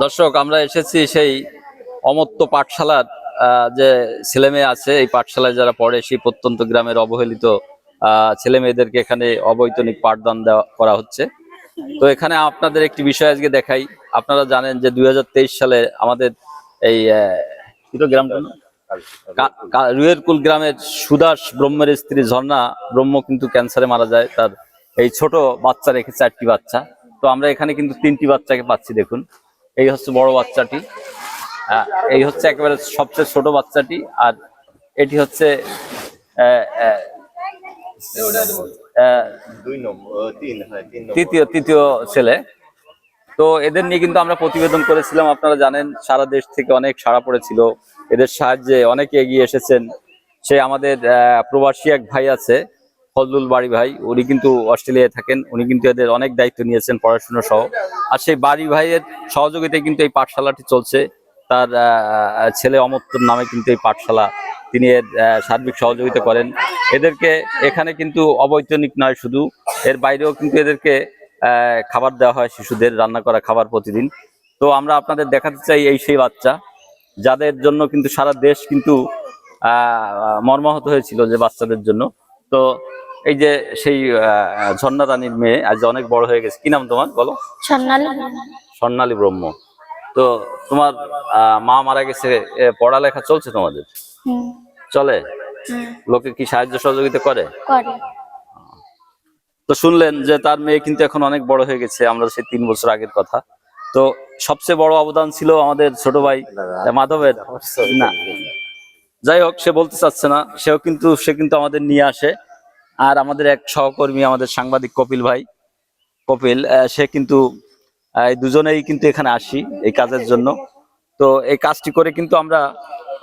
দর্শক, আমরা এসেছি সেই অমর্ত্য পাঠশালার যে ছেলে মেয়ে আছে, এই পাঠশালায় যারা পড়ে সেই প্রত্যন্ত গ্রামের অবহেলিত ছেলে মেয়েদেরকে এখানে অবৈতনিক পাঠদান দেওয়া করা হচ্ছে। তো এখানে আপনাদের একটি বিষয় আজকে দেখাই। আপনারা জানেন যে 2023 সালে আমাদের এই গ্রামটা রুয়েরকুল গ্রামের সুদাস ব্রহ্মের স্ত্রী ঝর্ণা ব্রহ্ম কিন্তু ক্যান্সারে মারা যায়। তার এই ছোট বাচ্চা রেখে 4টি বাচ্চা। তো আমরা এখানে কিন্তু 3টি বাচ্চাকে পাচ্ছি। দেখুন, এই হচ্ছে বড় বাচ্চাটি, এই হচ্ছে একেবারে সবচেয়ে ছোট বাচ্চাটি, আর এটি হচ্ছে তৃতীয় ছেলে। তো এদের নিয়ে কিন্তু আমরা প্রতিবেদন করেছিলাম। আপনারা জানেন সারা দেশ থেকে অনেক সাড়া পড়েছিল, এদের সাহায্যে অনেকে এগিয়ে এসেছেন। সে আমাদের প্রবাসী এক ভাই আছে, ফজলুল বাড়ি ভাই, উনি কিন্তু অস্ট্রেলিয়ায় থাকেন। উনি কিন্তু এদের অনেক দায়িত্ব নিয়েছেন পড়াশোনা সহ। আর সেই বাড়ি ভাইয়ের সহযোগিতায় কিন্তু এই পাঠশালাটি চলছে। তার ছেলে অমর্ত্যর নামে কিন্তু এই পাঠশালা, তিনি এর সার্বিক সহযোগিতা করেন। এদেরকে এখানে কিন্তু অবৈতনিক নয় শুধু, এর বাইরেও কিন্তু এদেরকে খাবার দেওয়া হয়, শিশুদের রান্না করা খাবার প্রতিদিন। তো আমরা আপনাদের দেখাতে চাই এই সেই বাচ্চা যাদের জন্য কিন্তু সারা দেশ কিন্তু মর্মাহত হয়েছিল, যে বাচ্চাদের জন্য। তো এই যে সেই ঝর্ণা রানীর মেয়ে আজ অনেক বড় হয়ে গেছে। কি নাম তোমার বলো? স্বর্ণালী ব্রহ্ম। তো তোমার মা মারা গেছে, পড়ালেখা চলছে তোমাদের? চলে? লোকে কি সাহায্য সহযোগিতা করে? তো শুনলেন যে তার মেয়ে কিন্তু এখন অনেক বড় হয়ে গেছে, আমরা সেই 3 বছর আগের কথা। তো সবচেয়ে বড় অবদান ছিল আমাদের ছোট ভাই মাধবের। না, যাই হোক, সে বলতে চাচ্ছে না। সে কিন্তু আমাদের নিয়ে আসে। আর আমাদের এক সহকর্মী, আমাদের সাংবাদিক কপিল ভাই, কপিল, সে কিন্তু এই দুজনেই কিন্তু এখানে আসি এই কাজের জন্য। তো এই কাজটি করে কিন্তু আমরা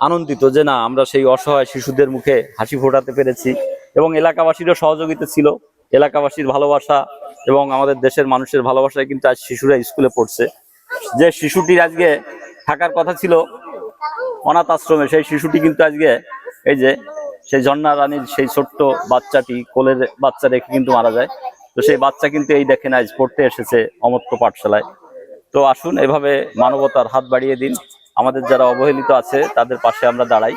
আনন্দিত যে না, আমরা সেই অসহায় শিশুদের মুখে হাসি ফোটাতে পেরেছি, এবং এলাকাবাসীরও সহযোগিতা ছিল। এলাকাবাসীর ভালোবাসা এবং আমাদের দেশের মানুষের ভালোবাসায় কিন্তু আজ শিশুরা স্কুলে পড়ছে। যে শিশুটির আজকে থাকার কথা ছিল অনাথ আশ্রমে, সেই শিশুটি কিন্তু আজকে এই যে সেই ঝর্ণা রানীর সেই ছোট্ট বাচ্চাটি, কোলের বাচ্চা রেখে কিন্তু মারা যায়। তো সেই বাচ্চা কিন্তু এই দেখেন আজ পড়তে এসেছে অমর্ত্য পাঠশালায়। তো আসুন, এভাবে মানবতার হাত বাড়িয়ে দিন। আমাদের যারা অবহেলিত আছে তাদের পাশে আমরা দাঁড়াই।